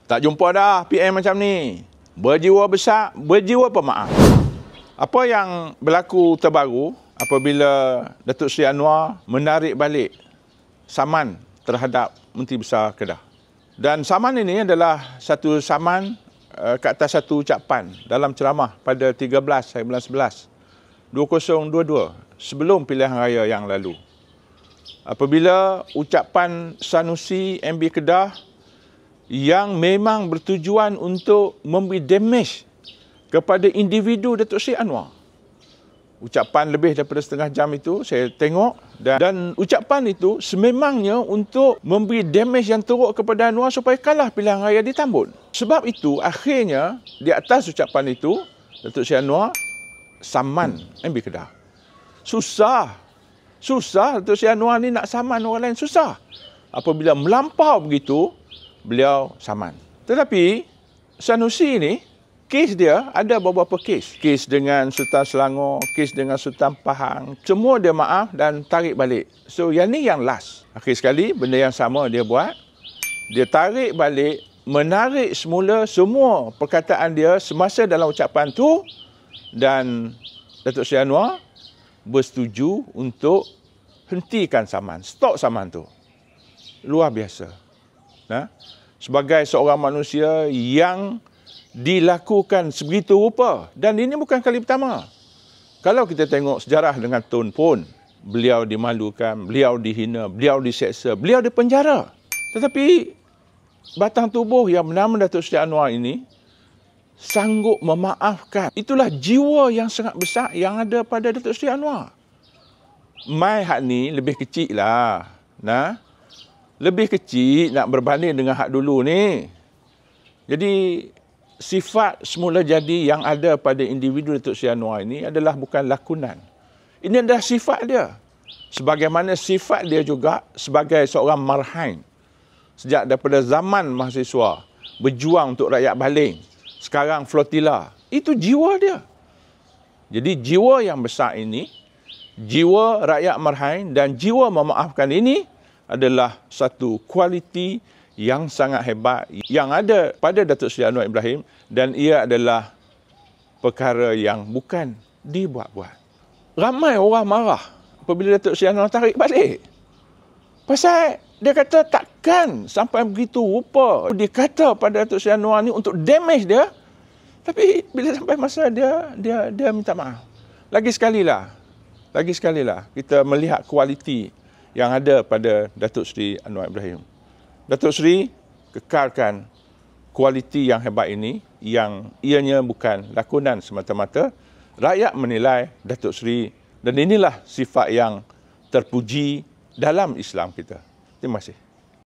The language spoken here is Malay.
Tak jumpa dah PM macam ni. Berjiwa besar, berjiwa pemaaf. Apa yang berlaku terbaru apabila Datuk Seri Anwar menarik balik saman terhadap Menteri Besar Kedah. Dan saman ini adalah satu saman ke atas satu ucapan dalam ceramah pada 13 hari bulan 11 2022 sebelum pilihan raya yang lalu. Apabila ucapan Sanusi MB Kedah yang memang bertujuan untuk memberi damage kepada individu Datuk Seri Anwar. Ucapan lebih daripada setengah jam itu saya tengok dan ucapan itu sememangnya untuk memberi damage yang teruk kepada Anwar supaya kalah pilihan raya di Tambun. Sebab itu akhirnya di atas ucapan itu Datuk Seri Anwar saman MB Kedah. Susah Datuk Seri Anwar ni nak saman orang lain, susah. Apabila melampau begitu, beliau saman. Tetapi Sanusi ni, kes dia ada beberapa kes. Kes dengan Sultan Selangor, kes dengan Sultan Pahang. Semua dia maaf dan tarik balik. So yang ni yang last. Akhir sekali benda yang sama dia buat. Dia tarik balik, menarik semula semua perkataan dia semasa dalam ucapan tu dan Datuk Seri Anwar bersetuju untuk hentikan saman, stop saman tu. Luar biasa. Nah, sebagai seorang manusia yang dilakukan sebegitu rupa dan ini bukan kali pertama. Kalau kita tengok sejarah dengan Tun pun, beliau dimalukan, beliau dihina, beliau diseksa, beliau dipenjara. Tetapi batang tubuh yang bernama Datuk Seri Anwar ini sanggup memaafkan. Itulah jiwa yang sangat besar yang ada pada Datuk Seri Anwar. Mai hak ni lebih kecil lah. Nah, lebih kecil nak berbanding dengan hak dulu ni. Jadi sifat semula jadi yang ada pada individu Datuk Seri Anwar ini adalah bukan lakonan. Ini adalah sifat dia. Sebagaimana sifat dia juga sebagai seorang marhain. Sejak daripada zaman mahasiswa berjuang untuk rakyat baling. Sekarang flotilla. Itu jiwa dia. Jadi jiwa yang besar ini, jiwa rakyat marhain dan jiwa memaafkan ini adalah satu kualiti yang sangat hebat yang ada pada Datuk Seri Anwar Ibrahim dan ia adalah perkara yang bukan dibuat-buat. Ramai orang marah apabila Datuk Seri Anwar tarik balik. Pasal dia kata takkan sampai begitu rupa. Dia kata pada Datuk Seri Anwar ni untuk damage dia. Tapi bila sampai masa dia minta maaf. Lagi sekali lah kita melihat kualiti yang ada pada Datuk Seri Anwar Ibrahim. Datuk Seri kekalkan kualiti yang hebat ini yang ianya bukan lakonan semata-mata. Rakyat menilai Datuk Seri dan inilah sifat yang terpuji dalam Islam kita. Terima kasih.